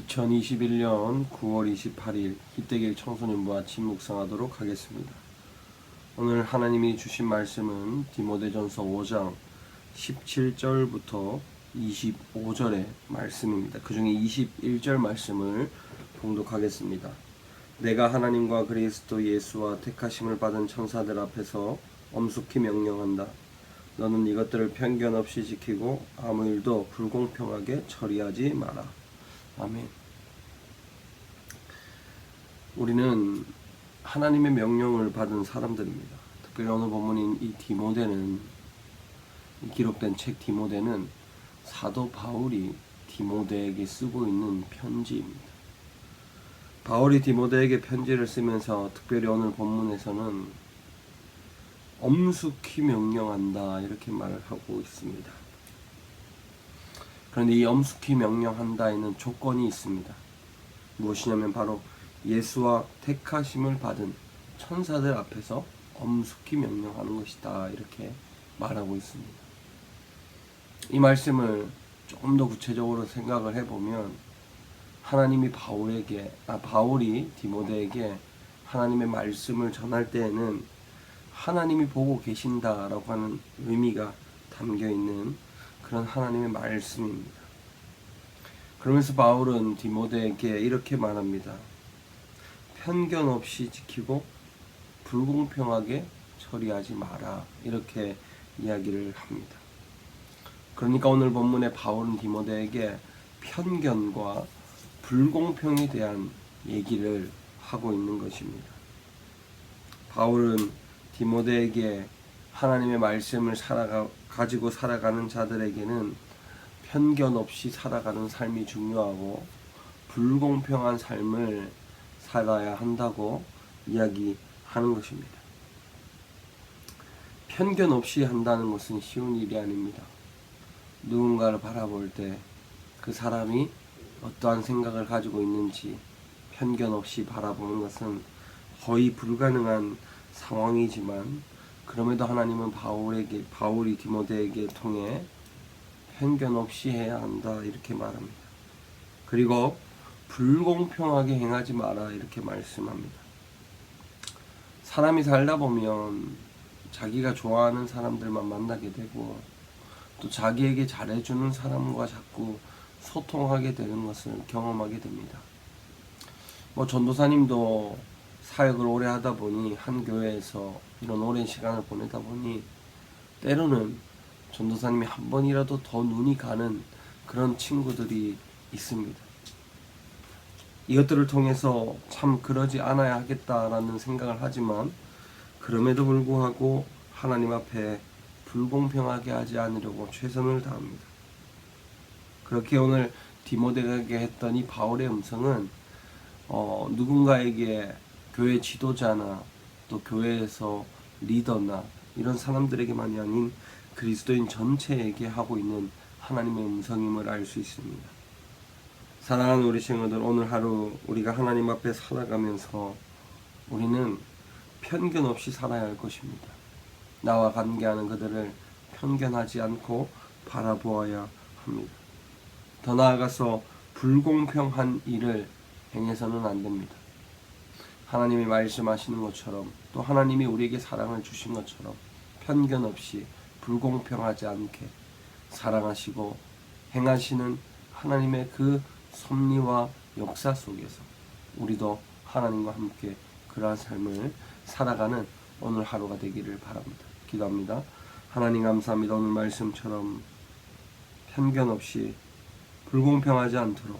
2021년 9월 28일 희대길 청소년부 아침 묵상하도록 하겠습니다. 오늘 하나님이 주신 말씀은 디모데전서 5장 17절부터 25절의 말씀입니다. 그 중에 21절 말씀을 봉독하겠습니다. 내가 하나님과 그리스도 예수와 택하심을 받은 천사들 앞에서 엄숙히 명령한다. 너는 이것들을 편견 없이 지키고 아무 일도 불공평하게 처리하지 마라. 아멘. 우리는 하나님의 명령을 받은 사람들입니다. 특별히 오늘 본문인 이 디모데는, 기록된 책 디모데는 사도 바울이 디모데에게 쓰고 있는 편지입니다. 바울이 디모데에게 편지를 쓰면서 특별히 오늘 본문에서는 엄숙히 명령한다 이렇게 말을 하고 있습니다. 그런데 이 엄숙히 명령한다에는 조건이 있습니다. 무엇이냐면 바로 예수와 택하심을 받은 천사들 앞에서 엄숙히 명령하는 것이다 이렇게 말하고 있습니다. 이 말씀을 조금 더 구체적으로 생각을 해보면 하나님이 바울이 디모데에게 하나님의 말씀을 전할 때에는 하나님이 보고 계신다라고 하는 의미가 담겨 있는 그런 하나님의 말씀입니다. 그러면서 바울은 디모데에게 이렇게 말합니다. 편견 없이 지키고 불공평하게 처리하지 마라 이렇게 이야기를 합니다. 그러니까 오늘 본문에 바울은 디모데에게 편견과 불공평에 대한 얘기를 하고 있는 것입니다. 바울은 디모데에게 하나님의 말씀을 가지고 살아가는 자들에게는 편견 없이 살아가는 삶이 중요하고 불공평한 삶을 살아야 한다고 이야기하는 것입니다. 편견 없이 한다는 것은 쉬운 일이 아닙니다. 누군가를 바라볼 때 그 사람이 어떠한 생각을 가지고 있는지 편견 없이 바라보는 것은 거의 불가능한 상황이지만 그럼에도 하나님은 바울이 디모데에게 통해 편견 없이 해야 한다 이렇게 말합니다. 그리고 불공평하게 행하지 마라 이렇게 말씀합니다. 사람이 살다 보면 자기가 좋아하는 사람들만 만나게 되고 또 자기에게 잘해주는 사람과 자꾸 소통하게 되는 것을 경험하게 됩니다. 전도사님도 사역을 오래 하다 보니 한 교회에서 이런 오랜 시간을 보내다 보니 때로는 전도사님이 한 번이라도 더 눈이 가는 그런 친구들이 있습니다. 이것들을 통해서 참 그러지 않아야 하겠다라는 생각을 하지만 그럼에도 불구하고 하나님 앞에 불공평하게 하지 않으려고 최선을 다합니다. 그렇게 오늘 디모데에게 했던 이 바울의 음성은 누군가에게 교회 지도자나 또 교회에서 리더나 이런 사람들에게만이 아닌 그리스도인 전체에게 하고 있는 하나님의 음성임을 알 수 있습니다. 사랑하는 우리 친구들, 오늘 하루 우리가 하나님 앞에 살아가면서 우리는 편견 없이 살아야 할 것입니다. 나와 관계하는 그들을 편견하지 않고 바라보아야 합니다. 더 나아가서 불공평한 일을 행해서는 안 됩니다. 하나님이 말씀하시는 것처럼 또 하나님이 우리에게 사랑을 주신 것처럼 편견 없이 불공평하지 않게 사랑하시고 행하시는 하나님의 그 섭리와 역사 속에서 우리도 하나님과 함께 그러한 삶을 살아가는 오늘 하루가 되기를 바랍니다. 기도합니다. 하나님 감사합니다. 오늘 말씀처럼 편견 없이 불공평하지 않도록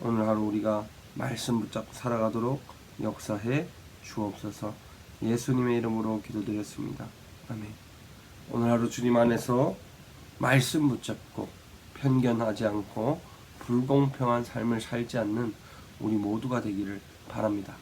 오늘 하루 우리가 말씀 붙잡고 살아가도록 역사해 주옵소서. 예수님의 이름으로 기도드렸습니다. 아멘. 오늘 하루 주님 안에서 말씀 붙잡고 편견하지 않고 불공평한 삶을 살지 않는 우리 모두가 되기를 바랍니다.